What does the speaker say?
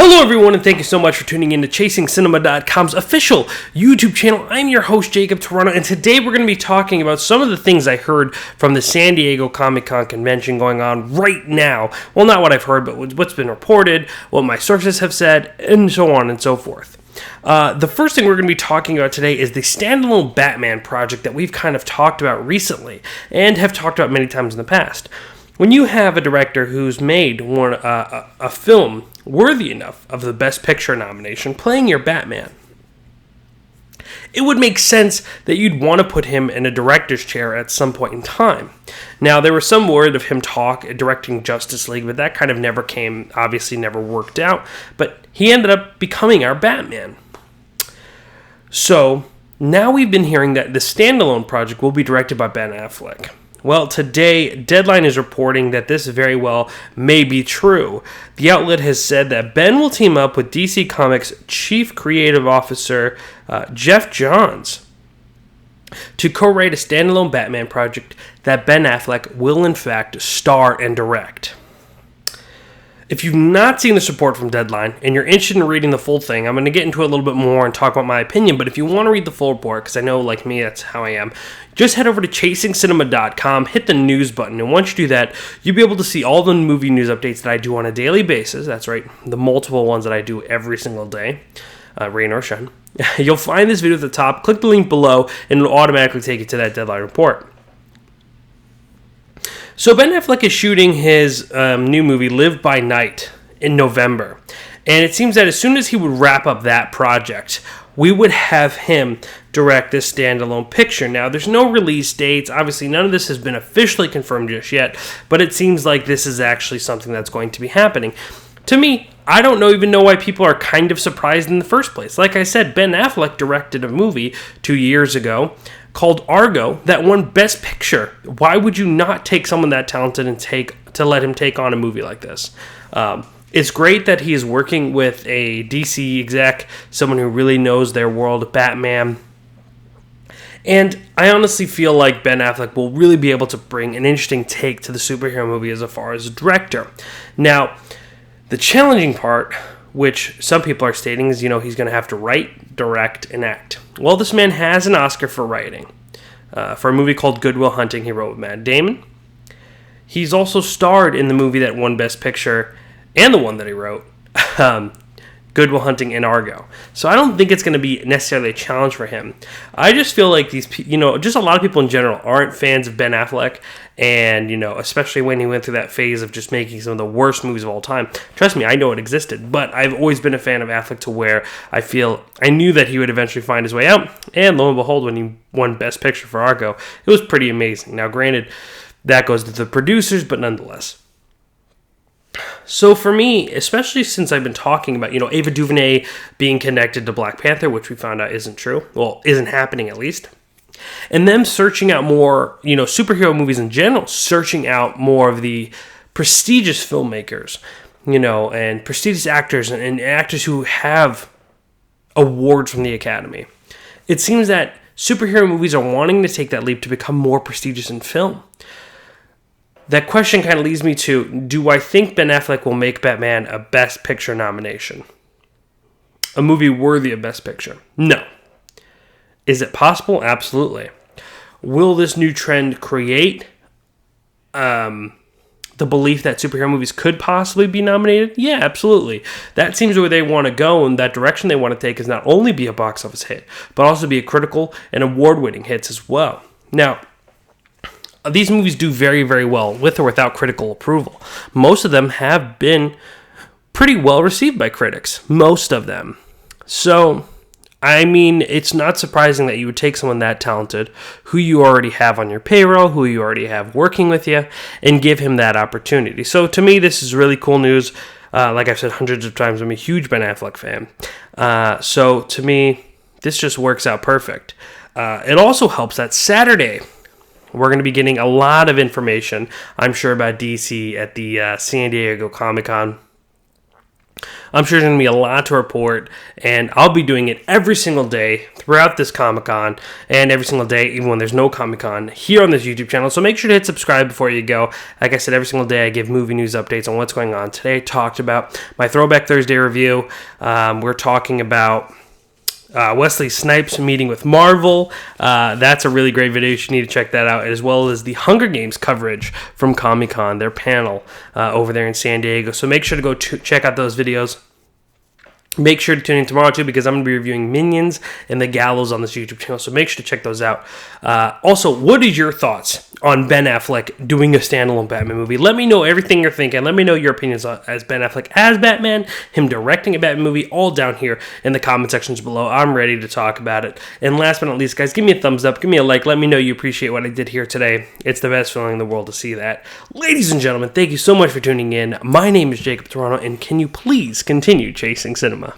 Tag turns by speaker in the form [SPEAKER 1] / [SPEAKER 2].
[SPEAKER 1] Hello everyone, and thank you so much for tuning in to ChasingCinema.com's official YouTube channel. I'm your host, Jacob Toronto, and today we're going to be talking about some of the things I heard from the San Diego Comic-Con convention going on right now. Well, not what I've heard, but what's been reported, what my sources have said, and so on and so forth. The first thing we're going to be talking about today is the standalone Batman project that we've kind of talked about recently, and have talked about many times in the past. When you have a director who's made a film worthy enough of the Best Picture nomination playing your Batman, it would make sense that you'd want to put him in a director's chair at some point in time. Now, there was some word of him directing Justice League, but that kind of obviously never worked out. But he ended up becoming our Batman. So, now we've been hearing that the standalone project will be directed by Ben Affleck. Well, today, Deadline is reporting that this very well may be true. The outlet has said that Ben will team up with DC Comics Chief Creative Officer Geoff Johns to co-write a standalone Batman project that Ben Affleck will in fact star and direct. If you've not seen this report from Deadline and you're interested in reading the full thing, I'm going to get into it a little bit more and talk about my opinion, but if you want to read the full report, because I know, like me, that's how I am, just head over to ChasingCinema.com, hit the news button, and once you do that, you'll be able to see all the movie news updates that I do on a daily basis. That's right, the multiple ones that I do every single day, rain or shine. You'll find this video at the top, click the link below, and it'll automatically take you to that Deadline report. So Ben Affleck is shooting his new movie, Live by Night, in November. And it seems that as soon as he would wrap up that project, we would have him direct this standalone picture. Now, there's no release dates. Obviously, none of this has been officially confirmed just yet, but it seems like this is actually something that's going to be happening. To me, I don't even know why people are kind of surprised in the first place. Like I said, Ben Affleck directed a movie 2 years ago called Argo that won Best Picture. Why would you not take someone that talented and let him take on a movie like this? It's great that he is working with a DC exec, someone who really knows their world, Batman. And I honestly feel like Ben Affleck will really be able to bring an interesting take to the superhero movie as far as a director. Now, the challenging part, which some people are stating, is, he's going to have to write, direct, and act. Well, this man has an Oscar for writing. For a movie called Good Will Hunting, he wrote with Matt Damon. He's also starred in the movie that won Best Picture, and the one that he wrote, Good Will Hunting and Argo. So I don't think it's going to be necessarily a challenge for him. I just feel like just a lot of people in general aren't fans of Ben Affleck, and, especially when he went through that phase of just making some of the worst movies of all time. Trust me, I know it existed, but I've always been a fan of Affleck to where I knew that he would eventually find his way out, and lo and behold, when he won Best Picture for Argo, it was pretty amazing. Now, granted, that goes to the producers, but nonetheless. So for me, especially since I've been talking about, Ava DuVernay being connected to Black Panther, which we found out isn't true, well, isn't happening at least, and them searching out more, superhero movies in general, searching out more of the prestigious filmmakers, and prestigious actors and actors who have awards from the Academy. It seems that superhero movies are wanting to take that leap to become more prestigious in film. That question kind of leads me to, do I think Ben Affleck will make Batman a Best Picture nomination? A movie worthy of Best Picture? No. Is it possible? Absolutely. Will this new trend create the belief that superhero movies could possibly be nominated? Yeah, absolutely. That seems where they want to go, and that direction they want to take is not only be a box office hit, but also be a critical and award-winning hits as well. Now, these movies do very, very well with or without critical approval. Most of them have been pretty well received by critics. Most of them. So, it's not surprising that you would take someone that talented, who you already have on your payroll, who you already have working with you, and give him that opportunity. So, to me, this is really cool news. Like I've said hundreds of times, I'm a huge Ben Affleck fan. So, to me, this just works out perfect. It also helps that Saturday, we're going to be getting a lot of information, I'm sure, about DC at the San Diego Comic-Con. I'm sure there's going to be a lot to report, and I'll be doing it every single day throughout this Comic-Con, and every single day, even when there's no Comic-Con, here on this YouTube channel. So make sure to hit subscribe before you go. Like I said, every single day I give movie news updates on what's going on. Today I talked about my Throwback Thursday review. We're talking about Wesley Snipes meeting with Marvel. That's a really great video. You should need to check that out, as well as the Hunger Games coverage from Comic-Con, their panel over there in San Diego. So make sure to go check out those videos. Make sure to tune in tomorrow, too, because I'm going to be reviewing Minions and The Gallows on this YouTube channel, so make sure to check those out. Also, what is your thoughts on Ben Affleck doing a standalone Batman movie? Let me know everything you're thinking. Let me know your opinions as Ben Affleck as Batman, him directing a Batman movie, all down here in the comment sections below. I'm ready to talk about it. And last but not least, guys, give me a thumbs up, give me a like, let me know you appreciate what I did here today. It's the best feeling in the world to see that. Ladies and gentlemen, thank you so much for tuning in. My name is Jacob Toronto, and can you please continue chasing cinema?